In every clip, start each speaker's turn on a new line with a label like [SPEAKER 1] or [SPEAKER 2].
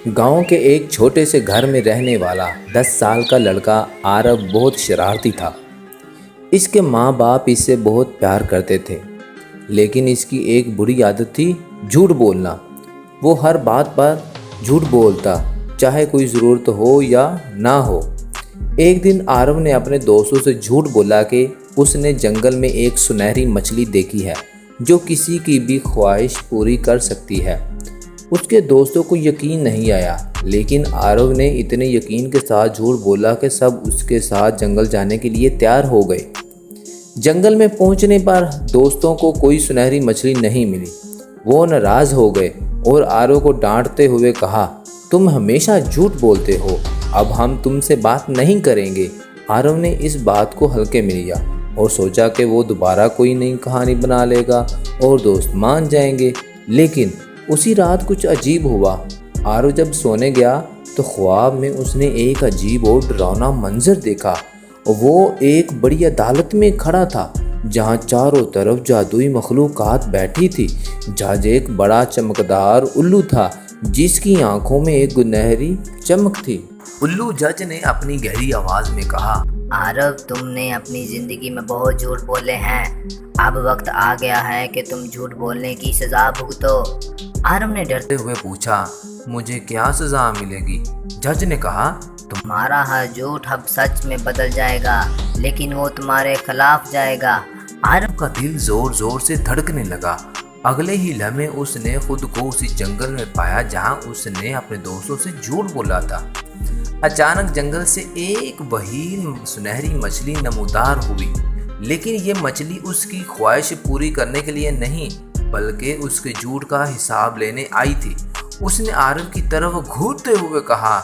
[SPEAKER 1] गांव के एक छोटे से घर में रहने वाला 10 साल का लड़का आरव बहुत शरारती था। इसके माँ बाप इससे बहुत प्यार करते थे, लेकिन इसकी एक बुरी आदत थी झूठ बोलना। वो हर बात पर झूठ बोलता, चाहे कोई ज़रूरत हो या ना हो। एक दिन आरव ने अपने दोस्तों से झूठ बोला कि उसने जंगल में एक सुनहरी मछली देखी है जो किसी की भी ख्वाहिश पूरी कर सकती है। उसके दोस्तों को यकीन नहीं आया, लेकिन आरव ने इतने यकीन के साथ झूठ बोला कि सब उसके साथ जंगल जाने के लिए तैयार हो गए। जंगल में पहुंचने पर दोस्तों को कोई सुनहरी मछली नहीं मिली। वो नाराज़ हो गए और आरव को डांटते हुए कहा, तुम हमेशा झूठ बोलते हो, अब हम तुमसे बात नहीं करेंगे। आरव ने इस बात को हल्के में लिया और सोचा कि वो दोबारा कोई नई कहानी बना लेगा और दोस्त मान जाएंगे। लेकिन उसी रात कुछ अजीब हुआ। आरव जब सोने गया तो ख्वाब में उसने एक अजीब और डरावना मंजर देखा। वो एक बड़ी अदालत में खड़ा था जहाँ चारों तरफ जादुई मखलूक़ात बैठी थी। जज एक बड़ा चमकदार उल्लू था जिसकी आंखों में एक गुनहरी चमक थी। उल्लू जज ने अपनी गहरी आवाज में कहा,
[SPEAKER 2] आरव, तुमने अपनी जिंदगी में बहुत झूठ बोले हैं। अब वक्त आ गया है कि तुम झूठ बोलने की सजा भुगतो। आरव ने डरते
[SPEAKER 1] हुए पूछा, मुझे क्या सजा मिलेगी? जज ने कहा,
[SPEAKER 2] तुम्हारा हर झूठ अब सच में बदल जाएगा, लेकिन वो तुम्हारे खिलाफ जाएगा।
[SPEAKER 1] आरव का दिल जोर जोर से धड़कने लगा। अगले ही लम्हे उसने खुद को उसी जंगल में पाया जहां उसने अपने दोस्तों से झूठ बोला था। अचानक जंगल से एक बहीन सुनहरी मछली नमूदार हुई, लेकिन ये मछली उसकी ख्वाहिश पूरी करने के लिए नहीं, बल्कि उसके झूठ का हिसाब लेने आई थी। उसने आरव की तरफ घूरते हुए कहा,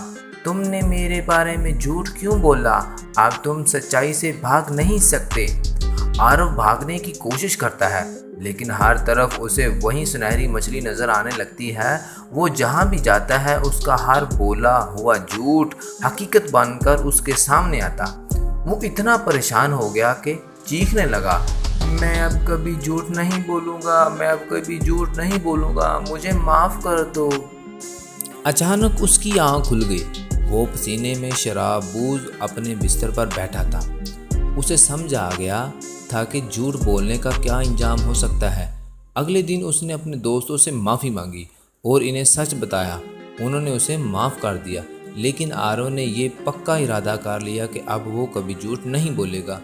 [SPEAKER 1] तुमने मेरे बारे में झूठ क्यों बोला? अब तुम सच्चाई से भाग नहीं सकते। आरव भागने की कोशिश करता है, लेकिन हर तरफ उसे वही सुनहरी मछली नजर आने लगती है। वो जहाँ भी जाता है उसका हर बोला हुआ झूठ हकीकत बनकर उसके सामने आता। वो इतना परेशान हो गया कि चीखने लगा, मैं अब कभी झूठ नहीं बोलूँगा, मैं अब कभी झूठ नहीं बोलूँगा, मुझे माफ़ कर दो। अचानक उसकी आँख खुल गई। वो पसीने में शराबूज अपने बिस्तर पर बैठा था। उसे समझ आ गया था कि झूठ बोलने का क्या इंजाम हो सकता है। अगले दिन उसने अपने दोस्तों से माफ़ी मांगी और इन्हें सच बताया। उन्होंने उसे माफ़ कर दिया, लेकिन आरव ने ये पक्का इरादा कर लिया कि अब वो कभी झूठ नहीं बोलेगा।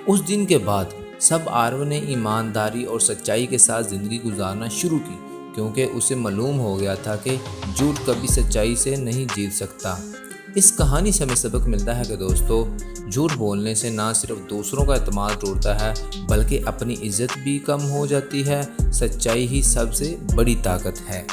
[SPEAKER 1] उस दिन के बाद सब आरव ने ईमानदारी और सच्चाई के साथ ज़िंदगी गुजारना शुरू की, क्योंकि उसे मालूम हो गया था कि झूठ कभी सच्चाई से नहीं जीत सकता। इस कहानी से हमें सबक मिलता है कि दोस्तों, झूठ बोलने से ना सिर्फ दूसरों का एतमाद टूटता है, बल्कि अपनी इज्जत भी कम हो जाती है। सच्चाई ही सबसे बड़ी ताकत है।